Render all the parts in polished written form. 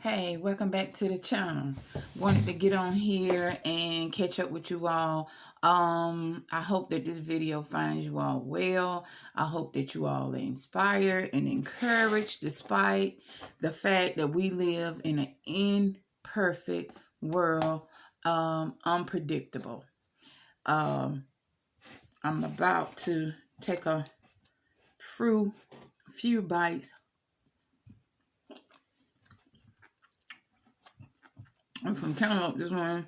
Hey, welcome back to the channel. Wanted to get on here and catch up with you all. I hope that this video finds you all well. I hope that you all are inspired and encouraged despite the fact that we live in an imperfect world, unpredictable. I'm about to take a few bites. I'm from Cantaloupe this morning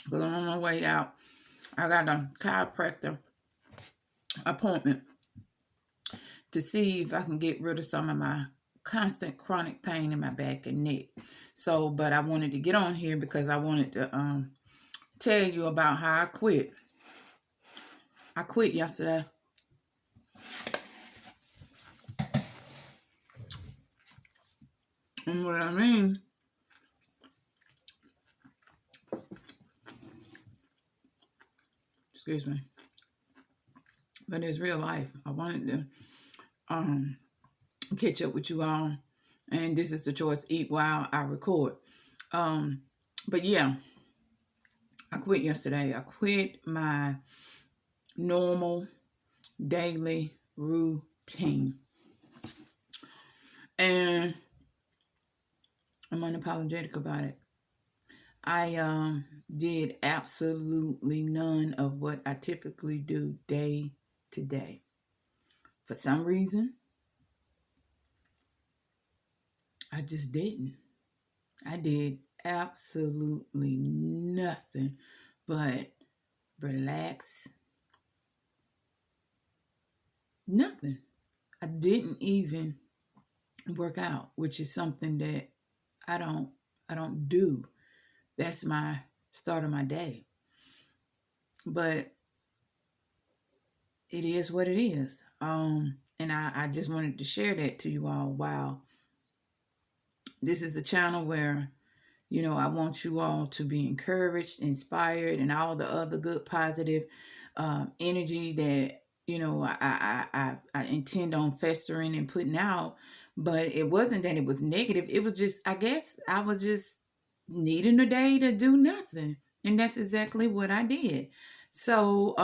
because I'm on my way out. I got a chiropractor appointment to see if I can get rid of some of my constant chronic pain in my back and neck. So, but I wanted to get on here because I wanted to tell you about how I quit. I quit yesterday. And what I mean, excuse me, but it's real life. I wanted to catch up with you all, and this is the choice, eat while I record. But yeah, I quit yesterday. I quit my normal daily routine, and I'm unapologetic about it. I did absolutely none of what I typically do day to day. For some reason, I just didn't. I did absolutely nothing but relax. Nothing. I didn't even work out, which is something that I don't do. That's my start of my day. But it is what it is. And I just wanted to share that to you all. Wow. This is a channel where, I want you all to be encouraged, inspired, and all the other good, positive energy that, I intend on festering and putting out. But it wasn't that it was negative. It was just, I guess I was just needing a day to do nothing. And that's exactly what I did. So,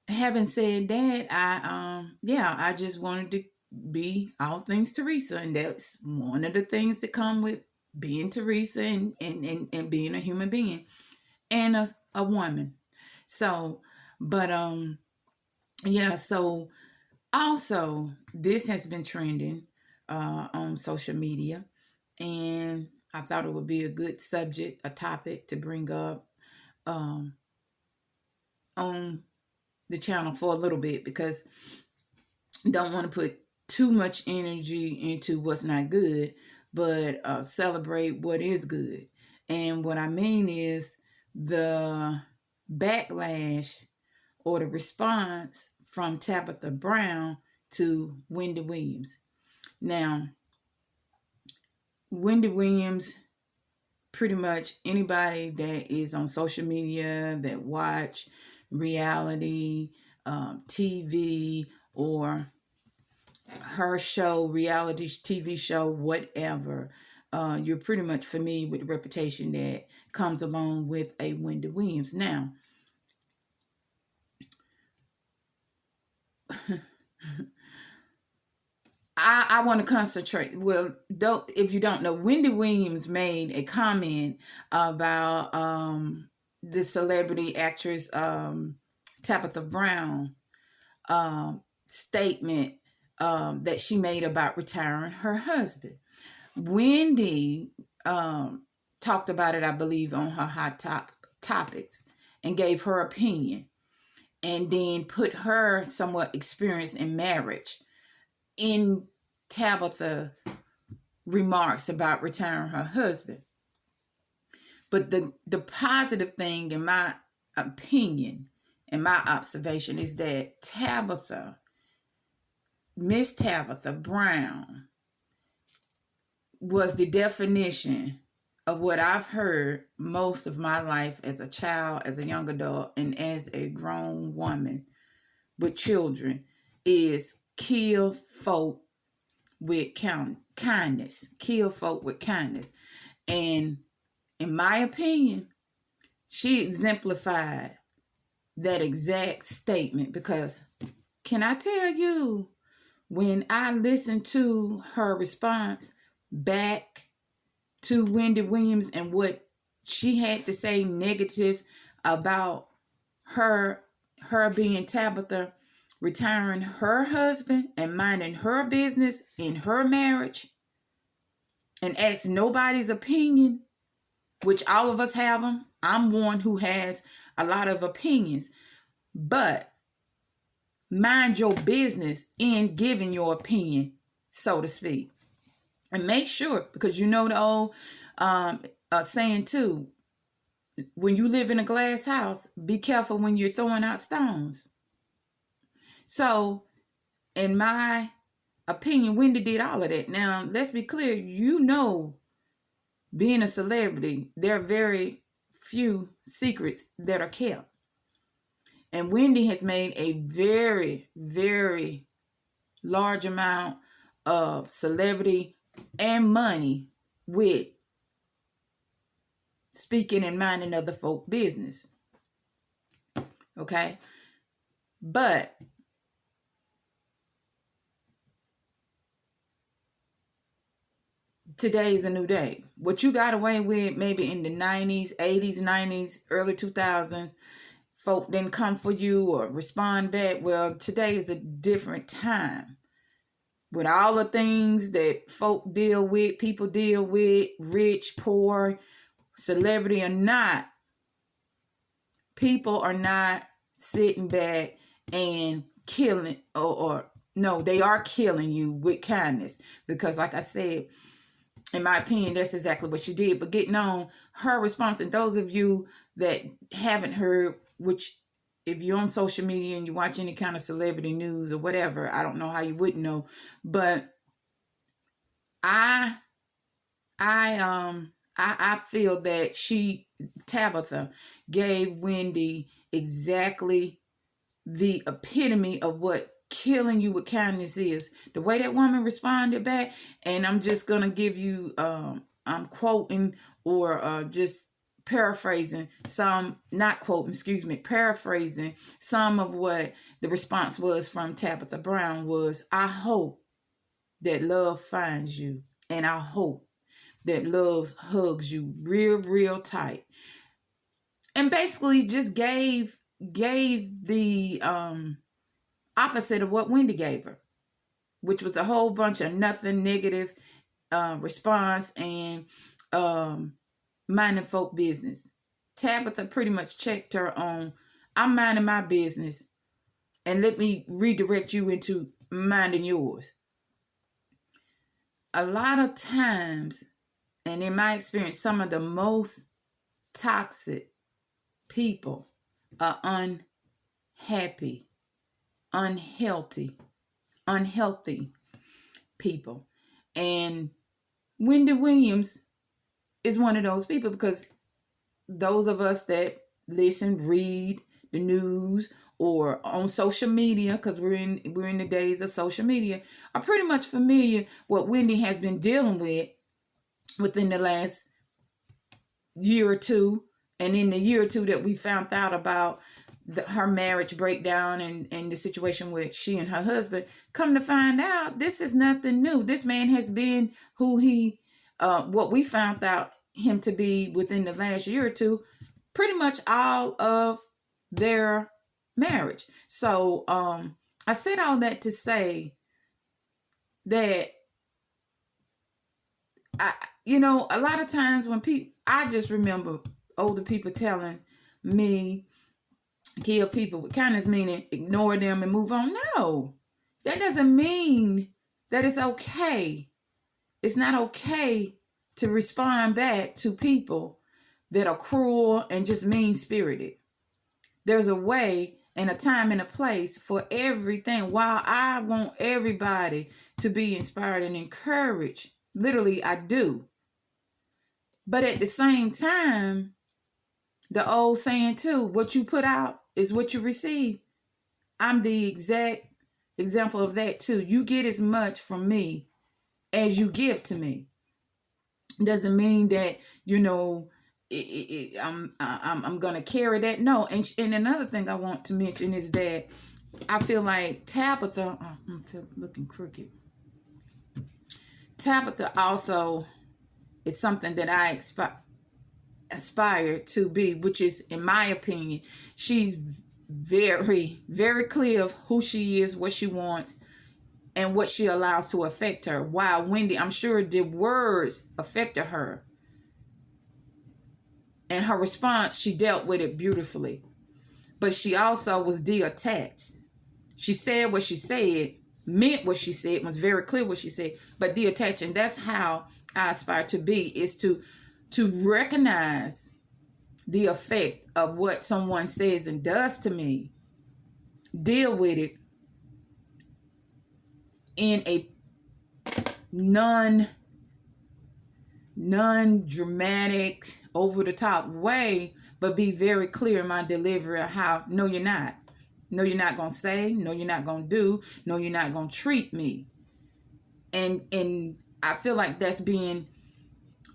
having said that, I just wanted to be all things Teresa, and that's one of the things that come with being Teresa and being a human being and a woman. So, but so also this has been trending on social media, and I thought it would be a good subject, a topic to bring up on the channel for a little bit, because don't want to put too much energy into what's not good, but celebrate what is good. And what I mean is the backlash or the response from Tabitha Brown to Wendy Williams. Now, Wendy Williams, pretty much anybody that is on social media that watch reality TV or her show, reality TV show, whatever, you're pretty much familiar with the reputation that comes along with a Wendy Williams. Now, I want to concentrate. Well, if you don't know, Wendy Williams made a comment about the celebrity actress Tabitha Brown statement that she made about retiring her husband. Wendy talked about it, I believe, on her Hot Topics, and gave her opinion, and then put her somewhat experience in marriage in Tabitha remarks about retiring her husband. But the positive thing, in my opinion, and my observation, is that Miss Tabitha Brown, was the definition of what I've heard most of my life as a child, as a young adult, and as a grown woman with children, is kill folk with kindness. Kill folk with kindness. And in my opinion, she exemplified that exact statement, because can I tell you, when I listened to her response back to Wendy Williams and what she had to say negative about her being Tabitha, retiring her husband and minding her business in her marriage and ask nobody's opinion, which all of us have them. I'm one who has a lot of opinions, but mind your business in giving your opinion, so to speak. And make sure, because you know the old saying too, when you live in a glass house, be careful when you're throwing out stones. So, in my opinion, Wendy did all of that. Now, let's be clear, being a celebrity, there are very few secrets that are kept. And Wendy has made a very, very large amount of celebrity and money with speaking and minding other folk business. Okay? But today is a new day. What you got away with maybe in the 90s, 80s, 90s, early 2000s, folk didn't come for you or respond back. Well, today is a different time. With all the things that folk deal with, people deal with, rich, poor, celebrity or not, people are not sitting back and killing, or no, they are killing you with kindness. Because like I said, in my opinion, that's exactly what she did. But getting on her response, and those of you that haven't heard, which if you're on social media and you watch any kind of celebrity news or whatever, I don't know how you wouldn't know, but I feel that Tabitha gave Wendy exactly the epitome of what killing you with kindness is. The way that woman responded back, and I'm just gonna give you, I'm quoting or just paraphrasing paraphrasing some of what the response was from Tabitha Brown was, I hope that love finds you, and I hope that love hugs you real, real tight. And basically just gave the opposite of what Wendy gave her, which was a whole bunch of nothing, negative response and minding folk business. Tabitha pretty much checked her on, I'm minding my business, and let me redirect you into minding yours. A lot of times, and in my experience, some of the most toxic people are unhappy, unhealthy people. And Wendy Williams is one of those people, because those of us that listen, read the news, or on social media, because we're in the days of social media, are pretty much familiar what Wendy has been dealing with within the last year or two. And in the year or two that we found out about her marriage breakdown and the situation with she and her husband, come to find out, this is nothing new. This man has been who what we found out him to be within the last year or two, pretty much all of their marriage. So I said all that to say that a lot of times when I just remember older people telling me, kill people with kindness, meaning ignore them and move on. No, that doesn't mean that it's okay. It's not okay to respond back to people that are cruel and just mean-spirited. There's a way and a time and a place for everything. While I want everybody to be inspired and encouraged, literally I do. But at the same time, the old saying too, what you put out is what you receive. I'm the exact example of that too. You get as much from me as you give to me. Doesn't mean that, I'm gonna carry that. No. And another thing I want to mention is that I feel like Tabitha, I'm looking crooked. Tabitha also is something that I aspire to be, which is, in my opinion, she's very, very clear of who she is, what she wants, and what she allows to affect her. While Wendy, I'm sure the words affected her. And her response, she dealt with it beautifully. But she also was detached. She said what she said, meant what she said, was very clear what she said, but detached. And that's how I aspire to be, is to recognize the effect of what someone says and does to me, deal with it in a non-dramatic, over-the-top way, but be very clear in my delivery of how, no, you're not. No, you're not going to say. No, you're not going to do. No, you're not going to treat me. And I feel like that's being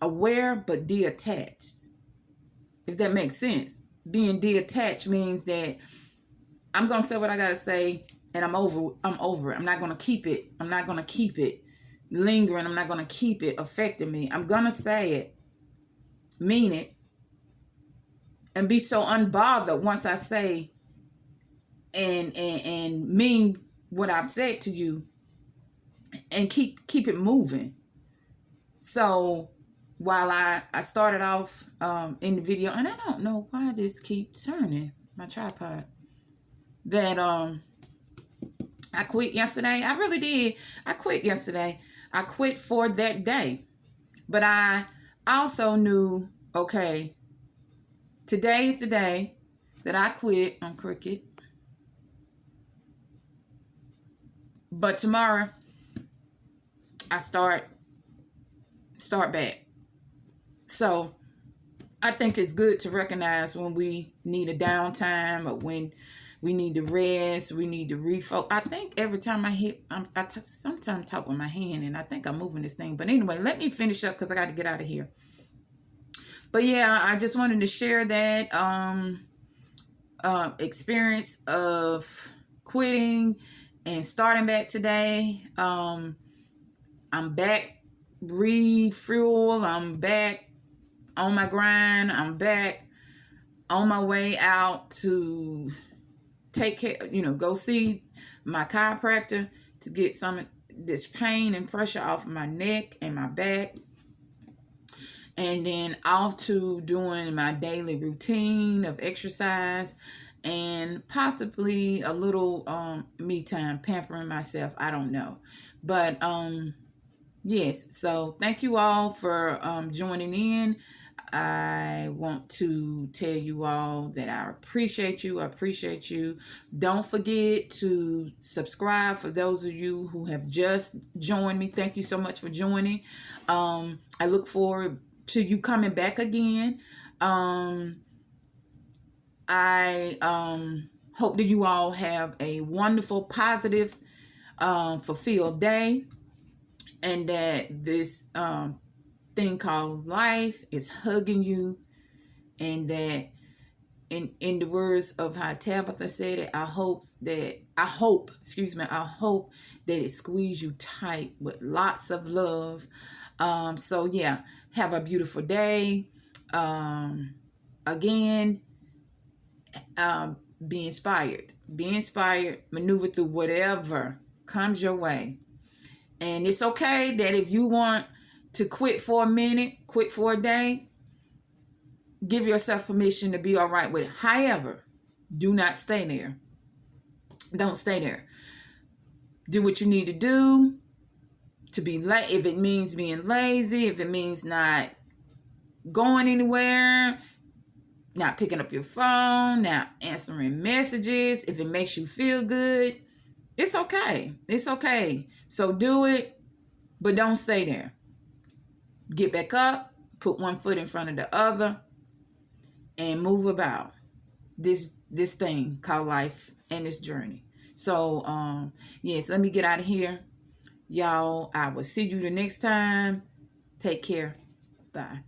aware but detached. If that makes sense. Being detached means that I'm going to say what I got to say, and I'm over it. I'm not going to keep it. I'm not going to keep it lingering. I'm not going to keep it affecting me. I'm going to say it, mean it, and be so unbothered once I say and mean what I've said to you, and keep it moving. So while I started off in the video, and I don't know why this keeps turning my tripod, that I quit yesterday. I really did. I quit yesterday. I quit for that day. But I also knew, okay, today is the day that I quit. I'm crooked. But tomorrow I start back. So I think it's good to recognize when we need a downtime, or when we need to rest, we need to refocus. I think every time I hit, sometimes talk with my hand, and I think I'm moving this thing. But anyway, let me finish up because I got to get out of here. But yeah, I just wanted to share that experience of quitting and starting back today. I'm back refuel. I'm back on my grind. I'm back on my way out to take care, go see my chiropractor to get some of this pain and pressure off of my neck and my back. And then off to doing my daily routine of exercise and possibly a little me time, pampering myself. I don't know. But yes, so thank you all for joining in. I want to tell you all that I appreciate you. I appreciate you. Don't forget to subscribe for those of you who have just joined me. Thank you so much for joining. I look forward to you coming back again. I hope that you all have a wonderful, positive, fulfilled day, and that this thing called life is hugging you, and that in the words of how Tabitha said it, I hope that it squeeze you tight with lots of love. So yeah, have a beautiful day. Again, be inspired, maneuver through whatever comes your way. And it's okay that if you want to quit for a minute, quit for a day, give yourself permission to be all right with it. However, do not stay there. Don't stay there. Do what you need to do to be late. If it means being lazy, if it means not going anywhere, not picking up your phone, not answering messages, if it makes you feel good, it's okay. It's okay. So do it, but don't stay there. Get back up, put one foot in front of the other, and move about this thing called life and this journey. So yes, let me get out of here. Y'all, I will see you the next time. Take care. Bye.